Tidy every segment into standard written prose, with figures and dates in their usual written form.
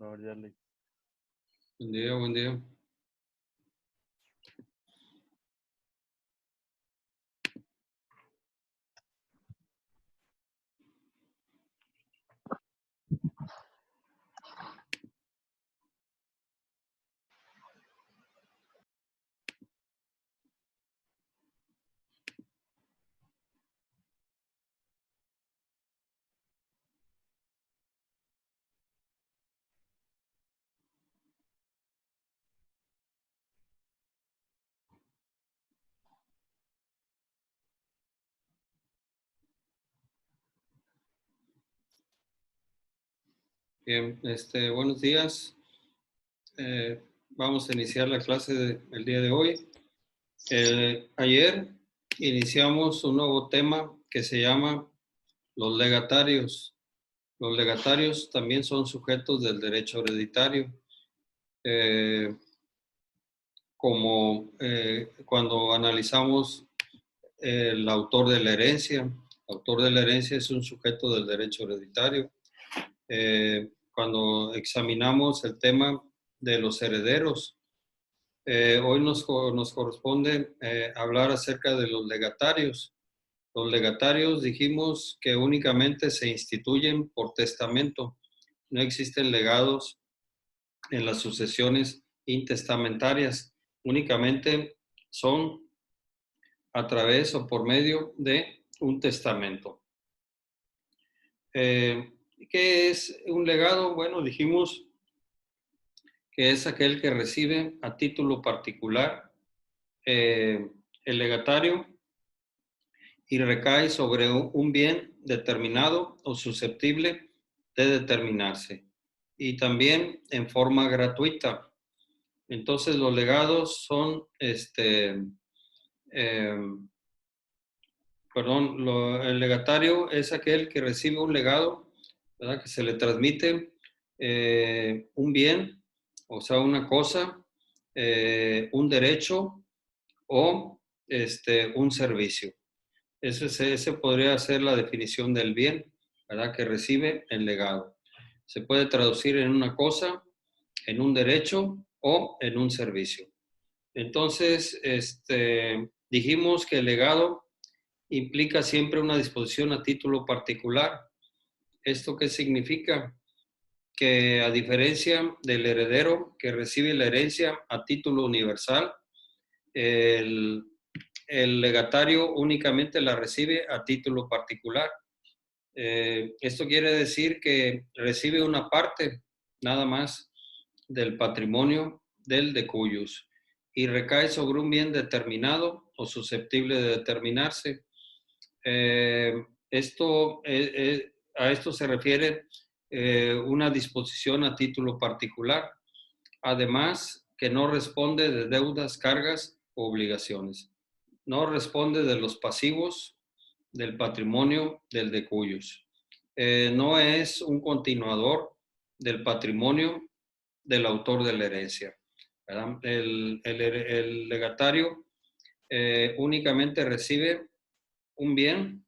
favor, Yarley. Buen día, buen día. Bien, buenos días. Vamos a iniciar la clase del día de hoy. Ayer iniciamos un nuevo tema que se llama los legatarios. Los legatarios también son sujetos del derecho hereditario. Como cuando analizamos el autor de la herencia. El autor de la herencia es un sujeto del derecho hereditario. Cuando examinamos el tema de los herederos, hoy nos corresponde hablar acerca de los legatarios. Los legatarios dijimos que únicamente se instituyen por testamento. No existen legados en las sucesiones intestamentarias. Únicamente son a través o por medio de un testamento. ¿Qué es un legado? Bueno, dijimos que es aquel que recibe a título particular el legatario y recae sobre un bien determinado o susceptible de determinarse, y también en forma gratuita. Entonces los legados son el legatario es aquel que recibe un legado, ¿verdad? Que se le transmite un bien, o sea, una cosa, un derecho o un servicio. Ese podría ser la definición del bien, ¿verdad? Que recibe el legado. Se puede traducir en una cosa, en un derecho o en un servicio. Entonces, dijimos que el legado implica siempre una disposición a título particular. ¿Esto qué significa? Que a diferencia del heredero que recibe la herencia a título universal, el legatario únicamente la recibe a título particular. Esto quiere decir que recibe una parte nada más del patrimonio del decuyus y recae sobre un bien determinado o susceptible de determinarse. A esto se refiere una disposición a título particular, además que no responde de deudas, cargas o obligaciones. No responde de los pasivos del patrimonio del decuyus. No es un continuador del patrimonio del autor de la herencia, ¿verdad? El legatario únicamente recibe un bien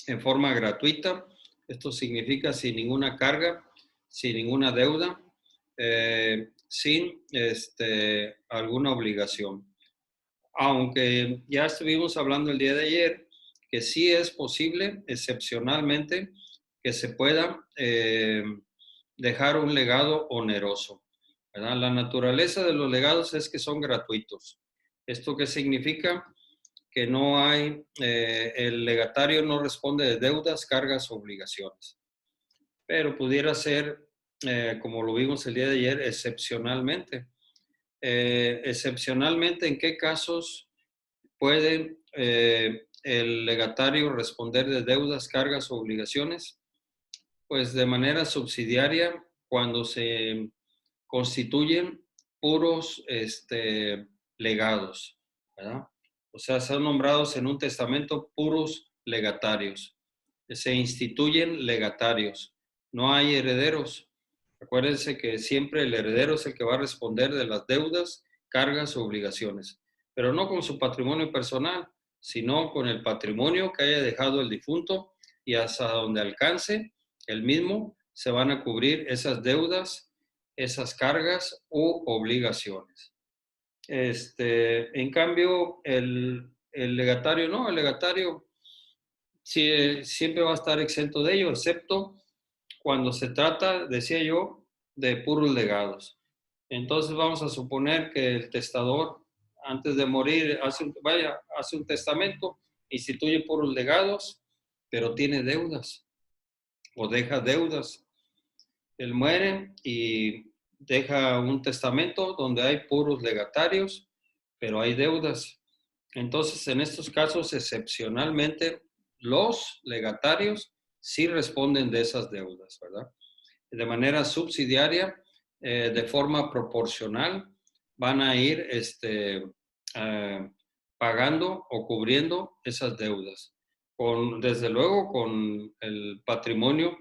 en forma gratuita. Esto significa sin ninguna carga, sin ninguna deuda, sin alguna obligación. Aunque ya estuvimos hablando el día de ayer que sí es posible, excepcionalmente, que se pueda dejar un legado oneroso, ¿verdad? La naturaleza de los legados es que son gratuitos. ¿Esto qué significa? Que no hay, el legatario no responde de deudas, cargas o obligaciones. Pero pudiera ser, como lo vimos el día de ayer, excepcionalmente. Excepcionalmente, ¿en qué casos puede el legatario responder de deudas, cargas o obligaciones? Pues de manera subsidiaria, cuando se constituyen puros legados, ¿verdad? O sea, son nombrados en un testamento puros legatarios. Se instituyen legatarios. No hay herederos. Acuérdense que siempre el heredero es el que va a responder de las deudas, cargas o obligaciones, pero no con su patrimonio personal, sino con el patrimonio que haya dejado el difunto, y hasta donde alcance el mismo se van a cubrir esas deudas esas cargas u obligaciones. En cambio, el legatario no, el legatario sí, siempre va a estar exento de ello, excepto cuando se trata, decía yo, de puros legados. Entonces vamos a suponer que el testador, antes de morir, hace un testamento, instituye puros legados, pero tiene deudas o deja deudas. Él muere y deja un testamento donde hay puros legatarios, pero hay deudas. Entonces, en estos casos, excepcionalmente, los legatarios sí responden de esas deudas, ¿verdad? De manera subsidiaria, de forma proporcional, van a ir pagando o cubriendo esas deudas, desde luego con el patrimonio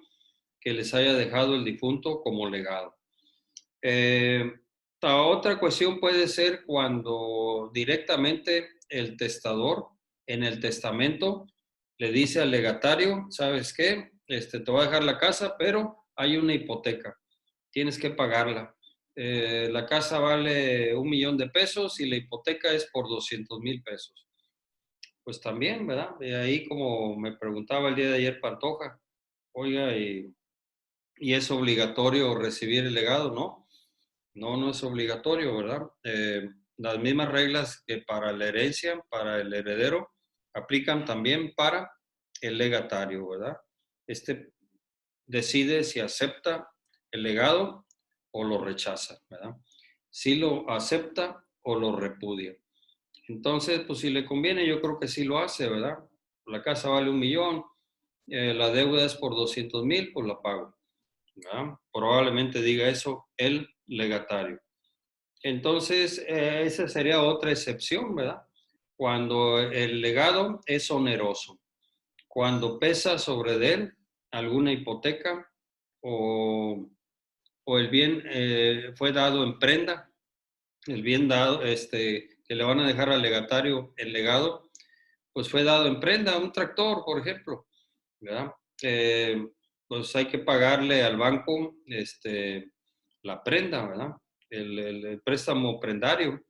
que les haya dejado el difunto como legado. La otra cuestión puede ser cuando directamente el testador en el testamento le dice al legatario, ¿sabes qué? Te voy a dejar la casa, pero hay una hipoteca, tienes que pagarla. La casa vale 1,000,000 de pesos y la hipoteca es por 200,000 pesos. Pues también, ¿verdad? De ahí como me preguntaba el día de ayer Pantoja, oiga, ¿y es obligatorio recibir el legado? No, no es obligatorio, ¿verdad? Las mismas reglas que para la herencia, para el heredero, aplican también para el legatario, ¿verdad? Este decide si acepta el legado o lo rechaza, ¿verdad? Si lo acepta o lo repudia. Entonces, pues si le conviene, yo creo que sí lo hace, ¿verdad? La casa vale 1,000,000, la deuda es por 200,000, pues la pago, ¿verdad? Probablemente diga eso el legatario. Entonces, esa sería otra excepción, ¿verdad? Cuando el legado es oneroso, cuando pesa sobre de él alguna hipoteca o, o el bien fue dado en prenda, el bien dado, que le van a dejar al legatario el legado, pues fue dado en prenda, un tractor, por ejemplo, ¿verdad? Eh, pues hay que pagarle al banco la prenda, ¿verdad? El préstamo prendario,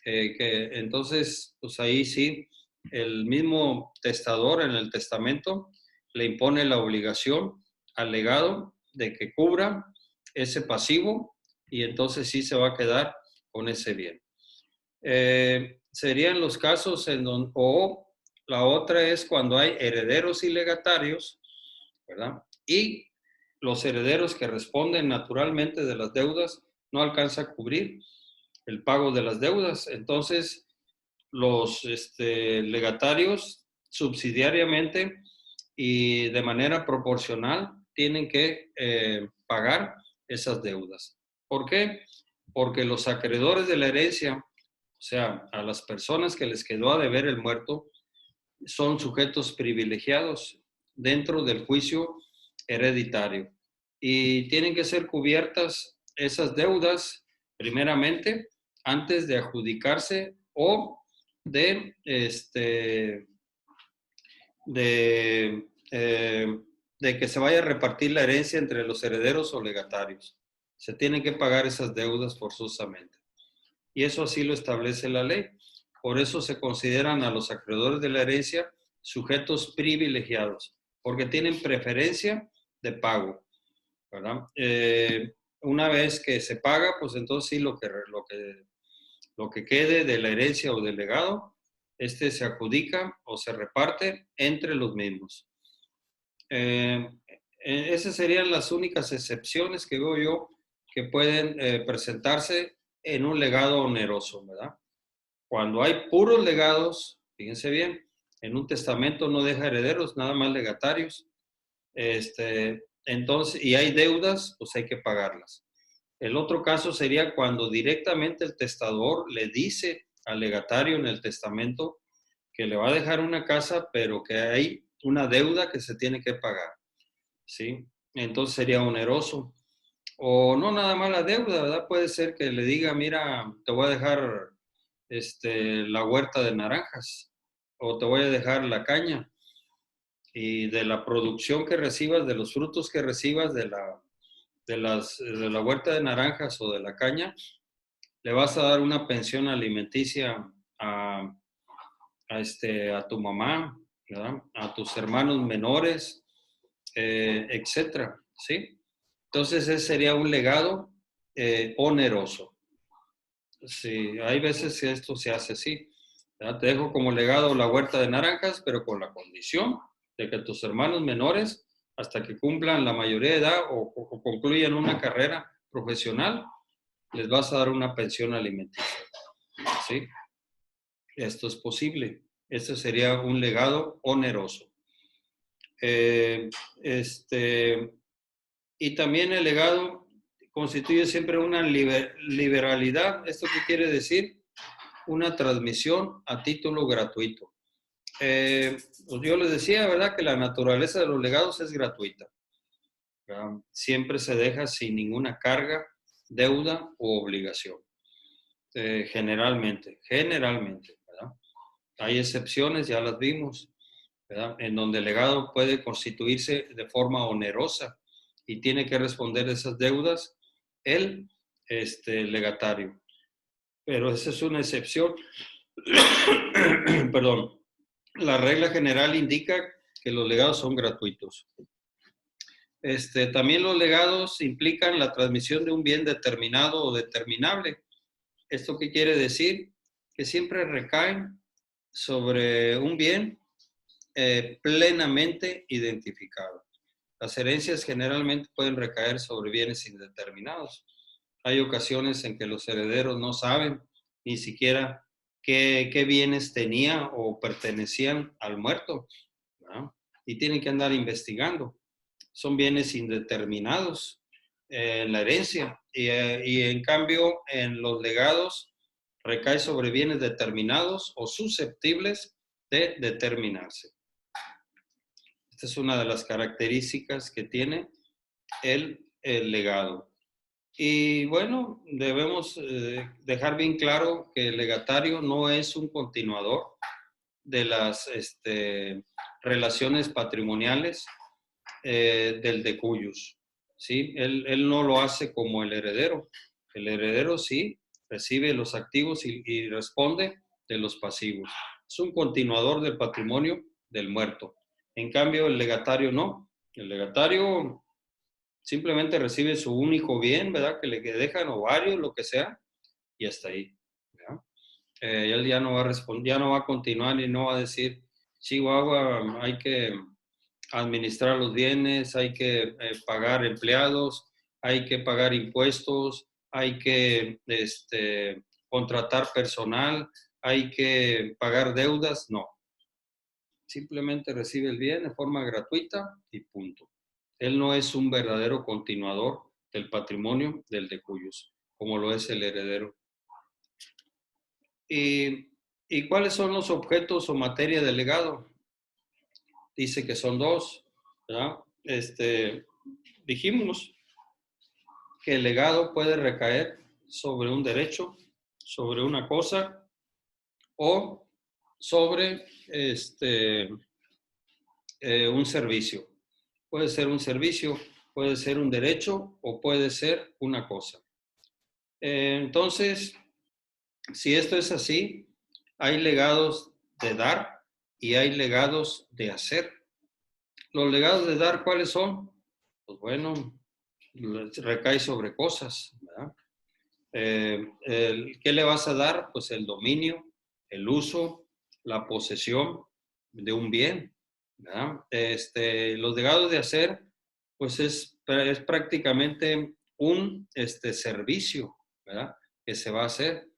que entonces, pues ahí sí, el mismo testador en el testamento le impone la obligación al legado de que cubra ese pasivo y entonces sí se va a quedar con ese bien. Serían los casos en donde, o la otra es cuando hay herederos y legatarios, ¿verdad? Y los herederos que responden naturalmente de las deudas no alcanza a cubrir el pago de las deudas. Entonces, los legatarios subsidiariamente y de manera proporcional tienen que pagar esas deudas. ¿Por qué? Porque los acreedores de la herencia, o sea, a las personas que les quedó a deber el muerto, son sujetos privilegiados dentro del juicio hereditario y tienen que ser cubiertas esas deudas primeramente antes de adjudicarse o de, de, de que se vaya a repartir la herencia entre los herederos o legatarios. Se tienen que pagar esas deudas forzosamente. Y eso así lo establece la ley. Por eso se consideran a los acreedores de la herencia sujetos privilegiados, porque tienen preferencia de pago, ¿verdad? Una vez que se paga, pues entonces sí lo que quede de la herencia o del legado, se adjudica o se reparte entre los mismos. Esas serían las únicas excepciones que veo yo que pueden presentarse en un legado oneroso, ¿verdad? Cuando hay puros legados, fíjense bien, en un testamento no deja herederos, nada más legatarios. Entonces, y hay deudas, pues hay que pagarlas. El otro caso sería cuando directamente el testador le dice al legatario en el testamento que le va a dejar una casa, pero que hay una deuda que se tiene que pagar, ¿sí? Entonces sería oneroso. O no nada más la deuda, ¿verdad? Puede ser que le diga, mira, te voy a dejar la huerta de naranjas o te voy a dejar la caña y de la producción que recibas, de los frutos que recibas de la huerta de naranjas o de la caña, le vas a dar una pensión alimenticia a tu mamá, ¿verdad? A tus hermanos menores, etcétera, ¿sí? Entonces, ese sería un legado oneroso. Sí, hay veces que esto se hace así, ¿verdad? Te dejo como legado la huerta de naranjas, pero con la condición de que tus hermanos menores, hasta que cumplan la mayoría de edad o concluyan una carrera profesional, les vas a dar una pensión alimenticia, ¿sí? Esto es posible. Este sería un legado oneroso. Eh, este, y también el legado constituye siempre una liberalidad. ¿Esto qué quiere decir? Una transmisión a título gratuito. Pues yo les decía, ¿verdad?, que la naturaleza de los legados es gratuita. Siempre se deja sin ninguna carga, deuda o obligación. Generalmente, ¿verdad? Hay excepciones, ya las vimos, ¿verdad?, en donde el legado puede constituirse de forma onerosa y tiene que responder esas deudas el legatario. Pero esa es una excepción. Perdón. La regla general indica que los legados son gratuitos. También los legados implican la transmisión de un bien determinado o determinable. ¿Esto qué quiere decir? Que siempre recaen sobre un bien plenamente identificado. Las herencias generalmente pueden recaer sobre bienes indeterminados. Hay ocasiones en que los herederos no saben ni siquiera qué bienes tenía o pertenecían al muerto, ¿no? Y tienen que andar investigando. Son bienes indeterminados en la herencia y en cambio en los legados recae sobre bienes determinados o susceptibles de determinarse. Esta es una de las características que tiene el legado. Y bueno, debemos dejar bien claro que el legatario no es un continuador de las relaciones patrimoniales del decuyus, ¿sí? Él no lo hace como el heredero. El heredero sí recibe los activos y responde de los pasivos. Es un continuador del patrimonio del muerto. En cambio, el legatario no. El legatario simplemente recibe su único bien, ¿verdad?, que le dejan, o varios, lo que sea, y hasta ahí, ¿verdad? Él ya no va a responder, ya no va a continuar y no va a decir, Chihuahua, hay que administrar los bienes, hay que pagar empleados, hay que pagar impuestos, hay que contratar personal, hay que pagar deudas. No, simplemente recibe el bien de forma gratuita y punto. Él no es un verdadero continuador del patrimonio del decuyus, como lo es el heredero. ¿Y cuáles son los objetos o materia del legado? Dice que son dos, ¿verdad? Dijimos que el legado puede recaer sobre un derecho, sobre una cosa o sobre un servicio. Puede ser un servicio, puede ser un derecho o puede ser una cosa. Entonces, si esto es así, hay legados de dar y hay legados de hacer. Los legados de dar, ¿cuáles son? Pues bueno, recae sobre cosas, ¿verdad? ¿Qué le vas a dar? Pues el dominio, el uso, la posesión de un bien, ¿verdad? Los legados de hacer, pues es prácticamente un servicio, ¿verdad?, que se va a hacer.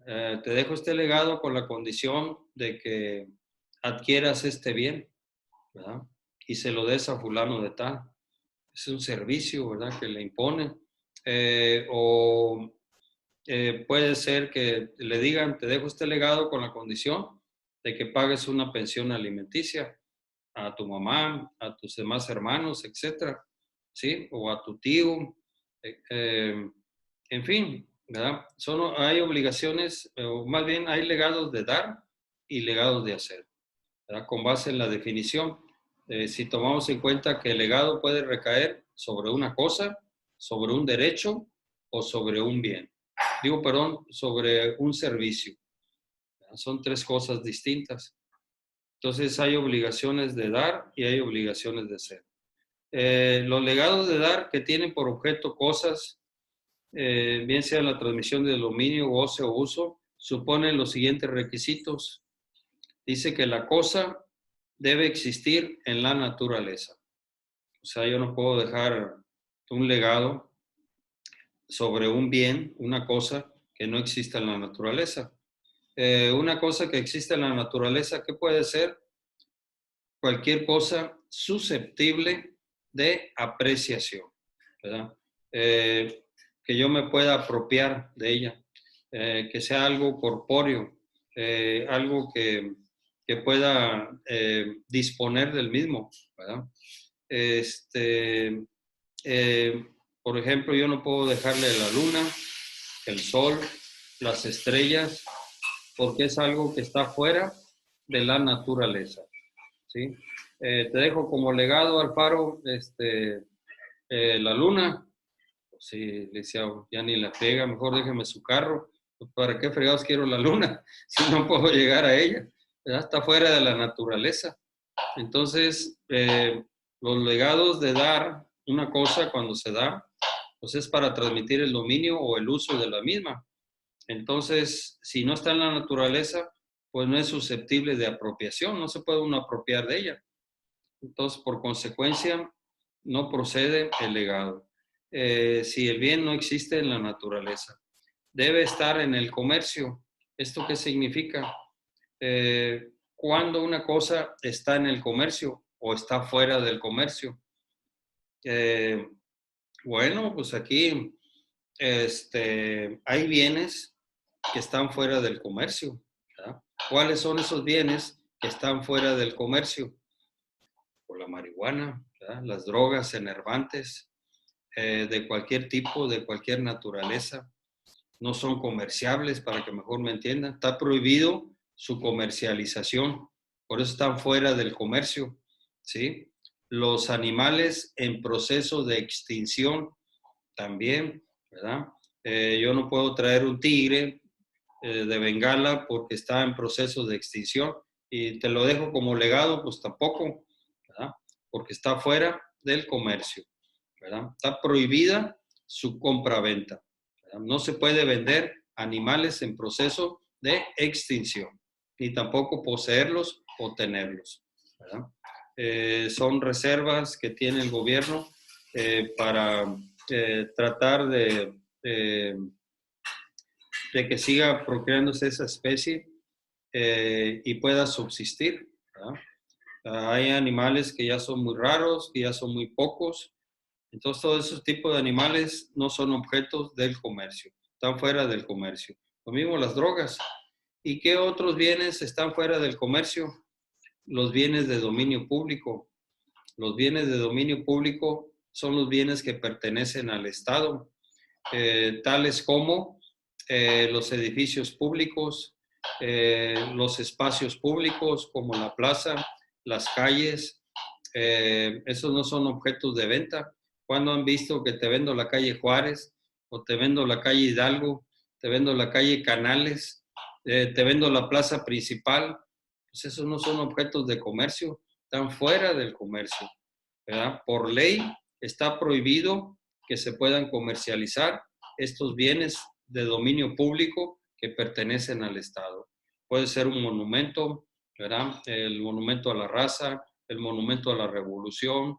Te dejo este legado con la condición de que adquieras este bien, ¿verdad?, y se lo des a fulano de tal. Es un servicio, ¿verdad?, que le impone. Puede ser que le digan, te dejo este legado con la condición de que pagues una pensión alimenticia a tu mamá, a tus demás hermanos, etcétera, ¿sí? O a tu tío, en fin, ¿verdad? Hay obligaciones, o más bien hay legados de dar y legados de hacer, ¿verdad?, con base en la definición. Si tomamos en cuenta que el legado puede recaer sobre una cosa, sobre un derecho o sobre un bien. Digo, perdón, sobre un servicio. Son tres cosas distintas. Entonces hay obligaciones de dar y hay obligaciones de ser. Los legados de dar que tienen por objeto cosas, bien sea la transmisión de dominio, goce o uso, suponen los siguientes requisitos. Dice que la cosa debe existir en la naturaleza. O sea, yo no puedo dejar un legado sobre un bien, una cosa que no exista en la naturaleza. Una cosa que existe en la naturaleza, ¿qué puede ser? Cualquier cosa susceptible de apreciación, ¿verdad? Que yo me pueda apropiar de ella, que sea algo corpóreo, algo que pueda disponer del mismo, ¿verdad? Eh, por ejemplo, yo no puedo dejarle la luna, el sol, las estrellas, porque es algo que está fuera de la naturaleza, ¿sí? Te dejo como legado, Alfaro, la luna. Sí, le decía, ya ni la pega, mejor déjeme su carro. ¿Para qué fregados quiero la luna si no puedo llegar a ella? Ya está fuera de la naturaleza. Entonces, los legados de dar una cosa cuando se da, pues es para transmitir el dominio o el uso de la misma. Entonces, si no está en la naturaleza, pues no es susceptible de apropiación, no se puede uno apropiar de ella. Entonces, por consecuencia, no procede el legado. Si el bien no existe en la naturaleza, debe estar en el comercio. ¿Esto qué significa? Cuando una cosa está en el comercio o está fuera del comercio. Bueno, pues aquí hay bienes que están fuera del comercio, ¿verdad? ¿Cuáles son esos bienes que están fuera del comercio? Por la marihuana, ¿verdad? Las drogas enervantes, de cualquier tipo, de cualquier naturaleza, no son comerciables, para que mejor me entiendan. Está prohibido su comercialización, por eso están fuera del comercio, ¿sí? Los animales en proceso de extinción también, ¿verdad? Yo no puedo traer un tigre de Bengala porque está en proceso de extinción y te lo dejo como legado, pues tampoco, ¿verdad? Porque está fuera del comercio, ¿verdad? Está prohibida su compra-venta. No se puede vender animales en proceso de extinción, ni tampoco poseerlos o tenerlos, ¿verdad? Son reservas que tiene el gobierno para tratar de que siga procreándose esa especie y pueda subsistir, ¿verdad? Hay animales que ya son muy raros, que ya son muy pocos. Entonces, todos esos tipos de animales no son objetos del comercio, están fuera del comercio. Lo mismo las drogas. ¿Y qué otros bienes están fuera del comercio? Los bienes de dominio público. Los bienes de dominio público son los bienes que pertenecen al Estado, tales como los edificios públicos, los espacios públicos como la plaza, las calles. Esos no son objetos de venta. ¿Cuándo han visto que te vendo la calle Juárez o te vendo la calle Hidalgo, te vendo la calle Canales, te vendo la plaza principal? Pues esos no son objetos de comercio, están fuera del comercio, ¿verdad? Por ley está prohibido que se puedan comercializar estos bienes de dominio público que pertenecen al Estado. Puede ser un monumento, ¿verdad? El monumento a la raza, el monumento a la revolución,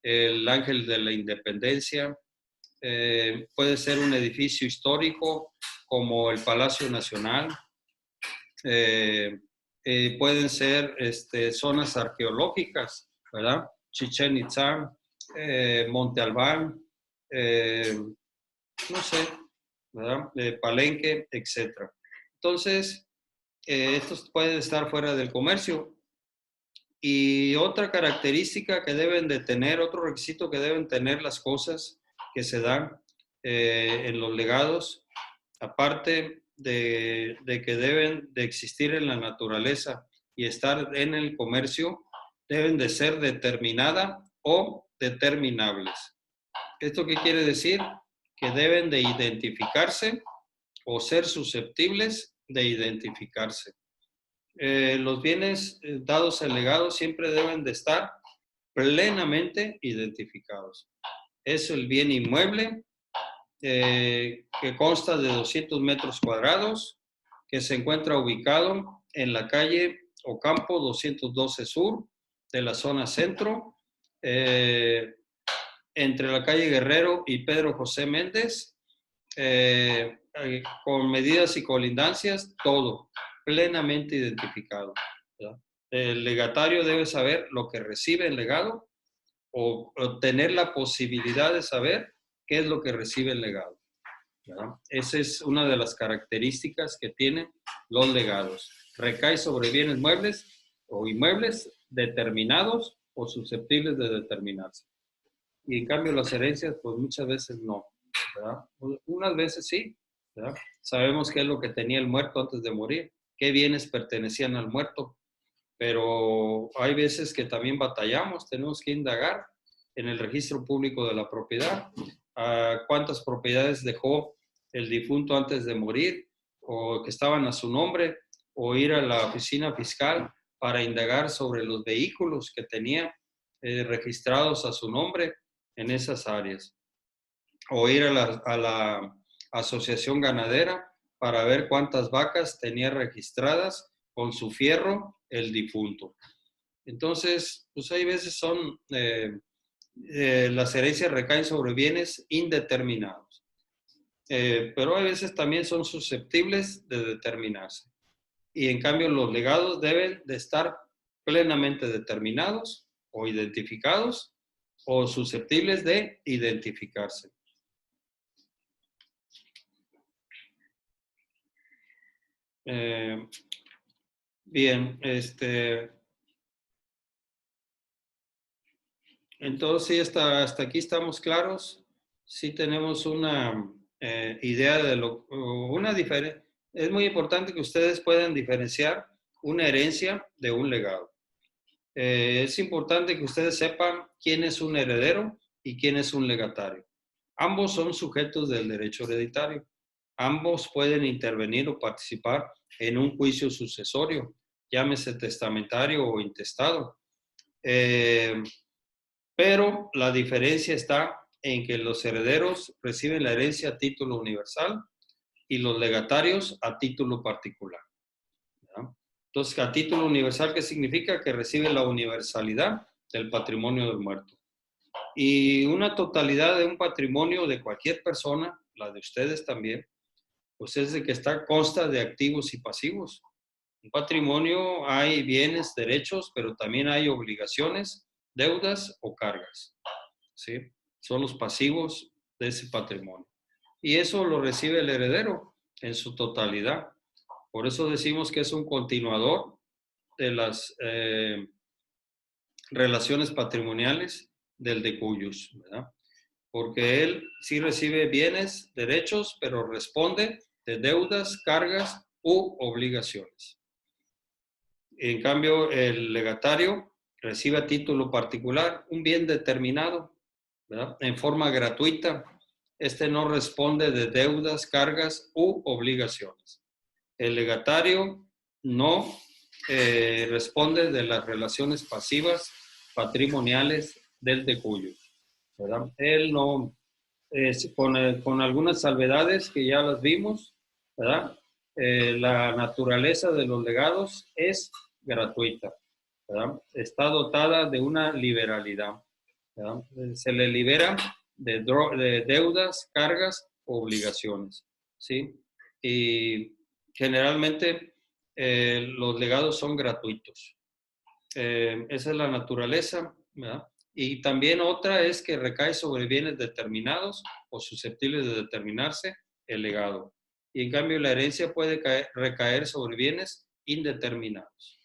el ángel de la independencia, puede ser un edificio histórico como el Palacio Nacional, pueden ser zonas arqueológicas, ¿verdad? Chichén Itzá, Monte Albán, no sé, ¿verdad? Palenque, etc. Entonces, estos pueden estar fuera del comercio. Y otra característica que deben de tener, otro requisito que deben tener las cosas que se dan en los legados, aparte de que deben de existir en la naturaleza y estar en el comercio, deben de ser determinada o determinables. ¿Esto qué quiere decir? Que deben de identificarse o ser susceptibles de identificarse. Los bienes dados en legado siempre deben de estar plenamente identificados. Es el bien inmueble que consta de 200 metros cuadrados, que se encuentra ubicado en la calle Ocampo 212 Sur de la zona centro, entre la calle Guerrero y Pedro José Méndez, con medidas y colindancias, todo plenamente identificado, ¿verdad? El legatario debe saber lo que recibe el legado o tener la posibilidad de saber qué es lo que recibe el legado, ¿verdad? Esa es una de las características que tienen los legados. Recae sobre bienes muebles o inmuebles determinados o susceptibles de determinarse. Y en cambio las herencias, pues muchas veces no, ¿verdad? Unas veces sí, ¿verdad? Sabemos qué es lo que tenía el muerto antes de morir, qué bienes pertenecían al muerto, pero hay veces que también batallamos, tenemos que indagar en el registro público de la propiedad, cuántas propiedades dejó el difunto antes de morir o que estaban a su nombre, o ir a la oficina fiscal para indagar sobre los vehículos que tenía registrados a su nombre en esas áreas, o ir a la asociación ganadera para ver cuántas vacas tenía registradas con su fierro el difunto. Entonces, pues hay veces son, las herencias recaen sobre bienes indeterminados, pero hay veces también son susceptibles de determinarse. Y en cambio los legados deben de estar plenamente determinados o identificados o susceptibles de identificarse. Bien, entonces sí, hasta aquí estamos claros. Sí tenemos una idea de una diferencia. Es muy importante que ustedes puedan diferenciar una herencia de un legado. Es importante que ustedes sepan quién es un heredero y quién es un legatario. Ambos son sujetos del derecho hereditario. Ambos pueden intervenir o participar en un juicio sucesorio, llámese testamentario o intestado. Pero la diferencia está en que los herederos reciben la herencia a título universal y los legatarios a título particular, ¿verdad? Entonces, a título universal, ¿qué significa? Que recibe la universalidad del patrimonio del muerto. Y una totalidad de un patrimonio de cualquier persona, la de ustedes también, pues es de que consta de activos y pasivos. Un patrimonio hay bienes, derechos, pero también hay obligaciones, deudas o cargas, ¿sí? Son los pasivos de ese patrimonio. Y eso lo recibe el heredero en su totalidad. Por eso decimos que es un continuador de las relaciones patrimoniales del de cuyos, ¿verdad? Porque él sí recibe bienes, derechos, pero responde de deudas, cargas u obligaciones. En cambio, el legatario recibe a título particular un bien determinado, ¿verdad? En forma gratuita. Este no responde de deudas, cargas u obligaciones. El legatario no responde de las relaciones pasivas patrimoniales del de cuyo, ¿verdad? Él no, con algunas salvedades que ya las vimos, ¿verdad? La naturaleza de los legados es gratuita, ¿verdad? Está dotada de una liberalidad, ¿verdad? Se le libera de deudas, cargas, obligaciones, ¿sí? Y generalmente los legados son gratuitos. Esa es la naturaleza, ¿verdad? Y también otra es que recae sobre bienes determinados o susceptibles de determinarse el legado. Y en cambio la herencia puede recaer sobre bienes indeterminados.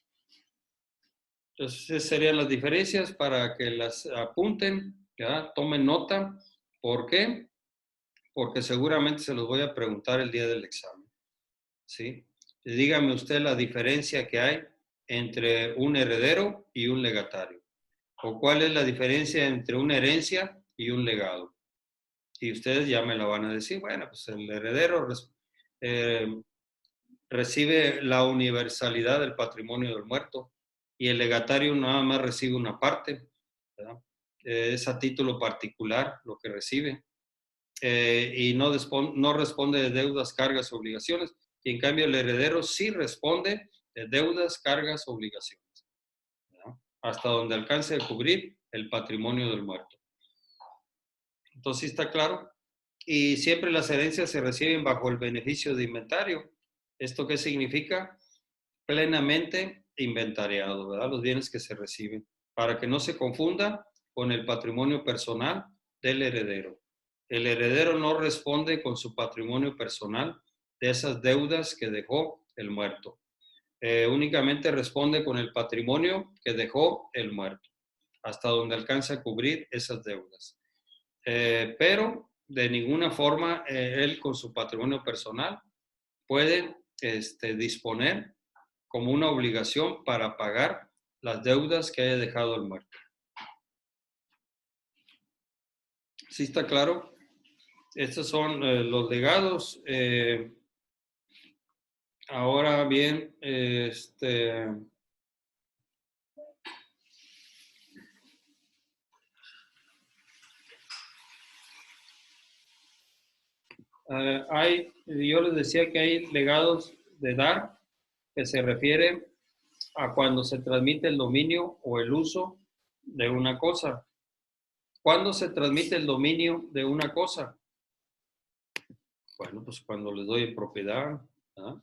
Entonces, esas serían las diferencias para que las apunten, ¿verdad? Tomen nota. ¿Por qué? Porque seguramente se los voy a preguntar el día del examen, ¿sí? Dígame usted la diferencia que hay entre un heredero y un legatario. ¿O cuál es la diferencia entre una herencia y un legado? Y ustedes ya me la van a decir, bueno, pues el heredero eh, recibe la universalidad del patrimonio del muerto y el legatario nada más recibe una parte, ¿verdad? Es a título particular lo que recibe y no responde de deudas, cargas, obligaciones, y en cambio el heredero sí responde de deudas, cargas, obligaciones, ¿verdad? Hasta donde alcance a cubrir el patrimonio del muerto. Entonces, ¿sí está claro? Y siempre las herencias se reciben bajo el beneficio de inventario. ¿Esto qué significa? Plenamente inventariado, ¿verdad? Los bienes que se reciben, para que no se confunda con el patrimonio personal del heredero. El heredero no responde con su patrimonio personal de esas deudas que dejó el muerto. Únicamente responde con el patrimonio que dejó el muerto, hasta donde alcanza a cubrir esas deudas. Pero de ninguna forma él con su patrimonio personal puede disponer como una obligación para pagar las deudas que haya dejado el muerto. ¿Sí está claro? Estos son los legados. Ahora bien, yo les decía que hay legados de dar, que se refiere a cuando se transmite el dominio o el uso de una cosa. ¿Cuándo se transmite el dominio de una cosa? Bueno, pues cuando les doy en propiedad. ¿Ah?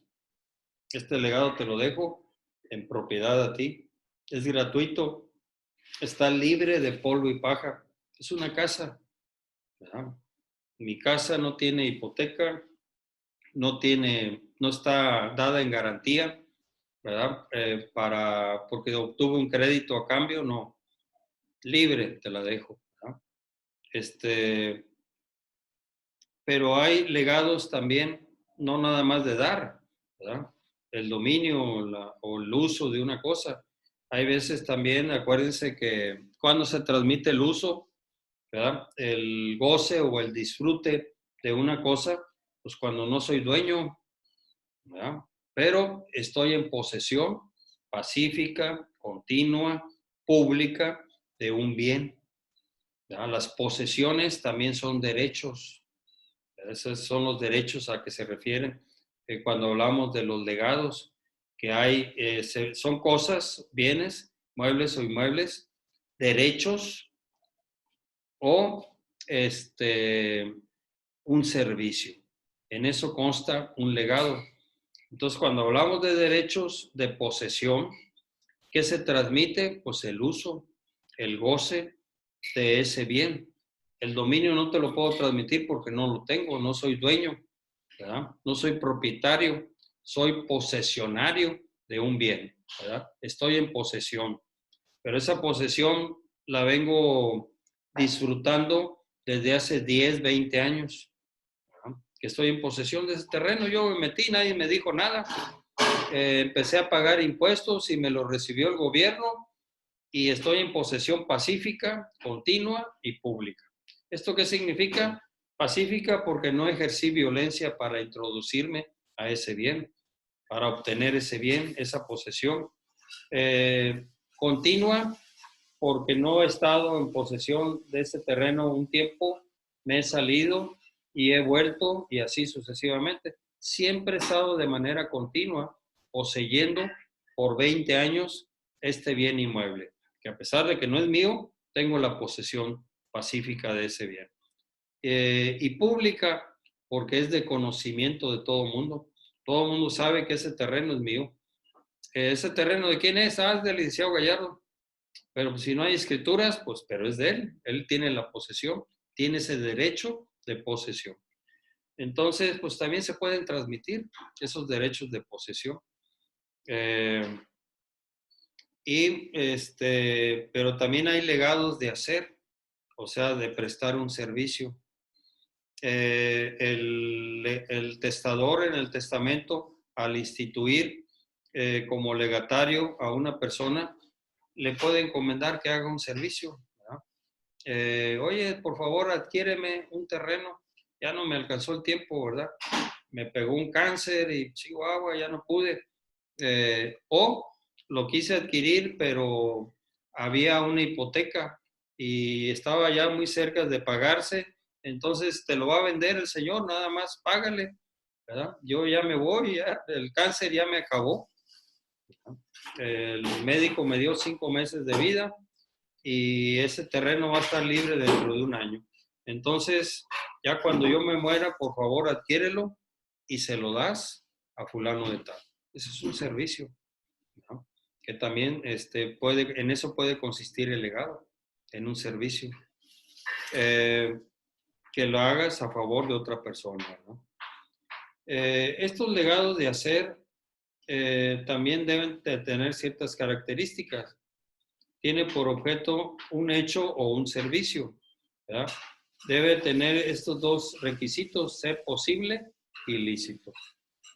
Este legado te lo dejo en propiedad a ti. Es gratuito, está libre de polvo y paja. Es una casa, ¿verdad? Mi casa no tiene hipoteca, no está dada en garantía, ¿verdad? Porque obtuve un crédito a cambio, no. Libre te la dejo, ¿verdad? Pero hay legados también, no nada más de dar, ¿verdad? El dominio o el uso de una cosa. Hay veces también, acuérdense que cuando se transmite el uso, ¿verdad? El goce o el disfrute de una cosa, pues cuando no soy dueño, ¿verdad? Pero estoy en posesión pacífica, continua, pública de un bien, ¿verdad? Las posesiones también son derechos. Esos son los derechos a que se refieren cuando hablamos de los legados, que hay, son cosas, bienes, muebles o inmuebles, derechos o un servicio. En eso consta un legado. Entonces, cuando hablamos de derechos de posesión, ¿qué se transmite? Pues el uso, el goce de ese bien. El dominio no te lo puedo transmitir porque no lo tengo, no soy dueño, ¿verdad? No soy propietario, soy posesionario de un bien, ¿verdad? Estoy en posesión, pero esa posesión la vengo disfrutando desde hace 10, 20 años, ¿verdad? Que estoy en posesión de ese terreno. Yo me metí, nadie me dijo nada. Empecé a pagar impuestos y me lo recibió el gobierno y estoy en posesión pacífica, continua y pública. ¿Esto qué significa? Pacífica porque no ejercí violencia para introducirme a ese bien, para obtener ese bien, esa posesión. Continua porque no he estado en posesión de ese terreno un tiempo, me he salido y he vuelto y así sucesivamente. Siempre he estado de manera continua poseyendo por 20 años este bien inmueble, que a pesar de que no es mío, tengo la posesión pacífica de ese bien. Y pública, porque es de conocimiento de todo el mundo. Todo el mundo sabe que ese terreno es mío. ¿Ese terreno de quién es? Ah, es del licenciado Gallardo. Pero si no hay escrituras, pues, pero es de él. Él tiene la posesión, tiene ese derecho de posesión. Entonces, pues también se pueden transmitir esos derechos de posesión. Pero también hay legados de hacer, o sea, de prestar un servicio. El testador en el testamento, al instituir como legatario a una persona, le puede encomendar que haga un servicio, ¿verdad? Oye, por favor, adquiéreme un terreno. Ya no me alcanzó el tiempo, ¿verdad? Me pegó un cáncer y Chihuahua, ya no pude. O lo quise adquirir, pero había una hipoteca y estaba ya muy cerca de pagarse, entonces te lo va a vender el señor, nada más págale, ¿verdad? Yo ya me voy, ya, el cáncer ya me acabó. El médico me dio 5 meses de vida y ese terreno va a estar libre dentro de un año. Entonces, ya cuando yo me muera, por favor, adquiérelo y se lo das a fulano de tal. Ese es un servicio, ¿no? Que también en eso puede consistir el legado, en un servicio. Eh, que lo hagas a favor de otra persona, ¿no? Estos legados de hacer también deben de tener ciertas características. Tiene por objeto un hecho o un servicio, ¿verdad? Debe tener estos dos requisitos: ser posible y lícito,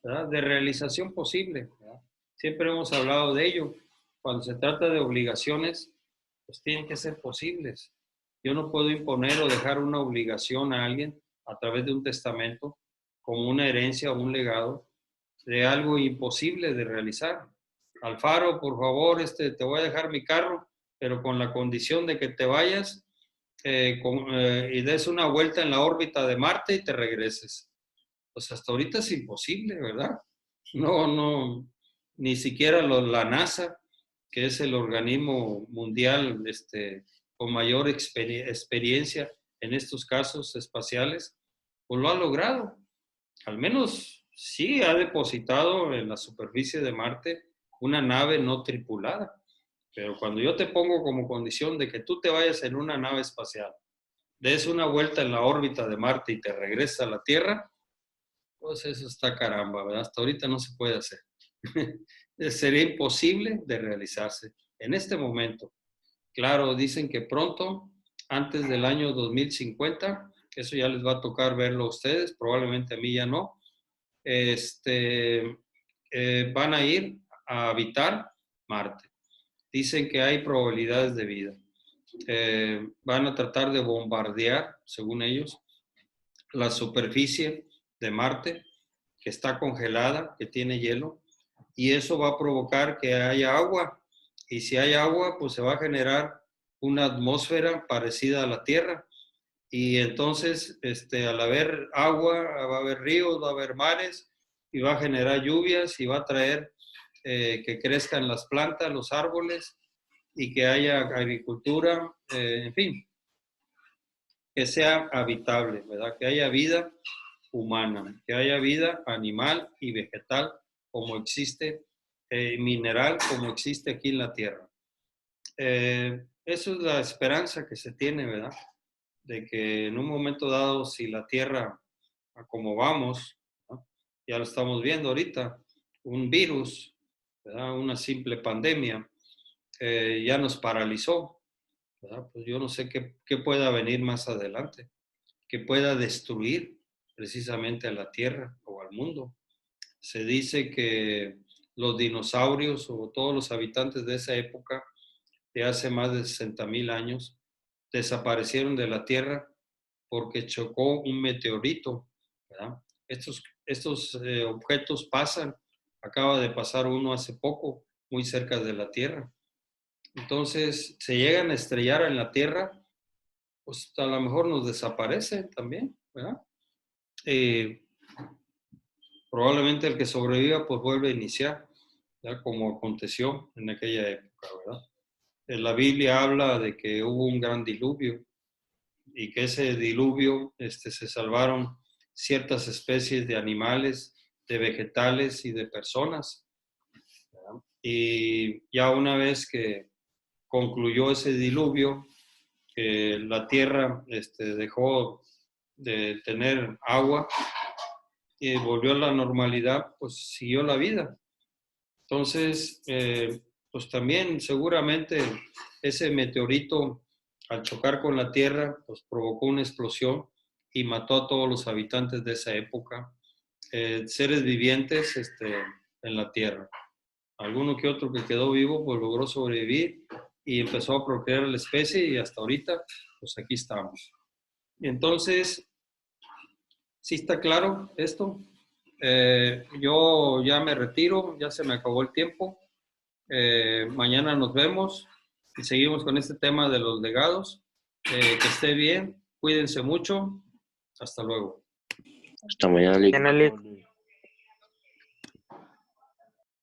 ¿verdad? De realización posible, ¿verdad? Siempre hemos hablado de ello. Cuando se trata de obligaciones, pues tienen que ser posibles. Yo no puedo imponer o dejar una obligación a alguien a través de un testamento, como una herencia o un legado, de algo imposible de realizar. Alfaro, por favor, te voy a dejar mi carro, pero con la condición de que te vayas y des una vuelta en la órbita de Marte y te regreses. Pues hasta ahorita es imposible, ¿verdad? No, ni siquiera la NASA, que es el organismo mundial con mayor experiencia en estos casos espaciales, pues lo ha logrado. Al menos sí ha depositado en la superficie de Marte una nave no tripulada. Pero cuando yo te pongo como condición de que tú te vayas en una nave espacial, des una vuelta en la órbita de Marte y te regresas a la Tierra, pues eso está caramba, ¿verdad? Hasta ahorita no se puede hacer. Sería imposible de realizarse en este momento. Claro, dicen que pronto, antes del año 2050, eso ya les va a tocar verlo a ustedes, probablemente a mí ya no, van a ir a habitar Marte. Dicen que hay probabilidades de vida. Van a tratar de bombardear, según ellos, la superficie de Marte, que está congelada, que tiene hielo, y eso va a provocar que haya agua. Y si hay agua, pues se va a generar una atmósfera parecida a la Tierra. Y entonces, al haber agua, va a haber ríos, va a haber mares, y va a generar lluvias y va a traer que crezcan las plantas, los árboles, y que haya agricultura, en fin, que sea habitable, ¿verdad? Que haya vida humana, que haya vida animal y vegetal como existe, mineral como existe aquí en la Tierra. Eso es la esperanza que se tiene, ¿verdad? De que en un momento dado, si la Tierra, a como vamos, ¿no? Ya lo estamos viendo ahorita, un virus, ¿verdad? Una simple pandemia, ya nos paralizó, ¿verdad? Pues yo no sé qué pueda venir más adelante, que pueda destruir precisamente a la Tierra o al mundo. Se dice que los dinosaurios o todos los habitantes de esa época, de hace más de 60,000 años, desaparecieron de la Tierra porque chocó un meteorito, ¿verdad? Estos objetos pasan, acaba de pasar uno hace poco, muy cerca de la Tierra. Entonces, se llegan a estrellar en la Tierra, pues a lo mejor nos desaparecen también, ¿verdad? Eh, Probablemente el que sobreviva pues vuelve a iniciar, ¿ya? Como aconteció en aquella época, ¿verdad? En la Biblia habla de que hubo un gran diluvio y que ese diluvio se salvaron ciertas especies de animales, de vegetales y de personas, ¿verdad? Y ya una vez que concluyó ese diluvio, que la tierra dejó de tener agua y volvió a la normalidad, pues siguió la vida. Entonces, pues también seguramente ese meteorito al chocar con la Tierra, pues provocó una explosión y mató a todos los habitantes de esa época, seres vivientes en la Tierra. Alguno que otro que quedó vivo, pues logró sobrevivir y empezó a procrear la especie y hasta ahorita pues aquí estamos. Entonces, ¿sí está claro esto? Yo ya me retiro, ya se me acabó el tiempo. Mañana nos vemos y seguimos con este tema de los legados. Que esté bien, cuídense mucho. Hasta luego. Hasta mañana, Lick. Bien, Lick.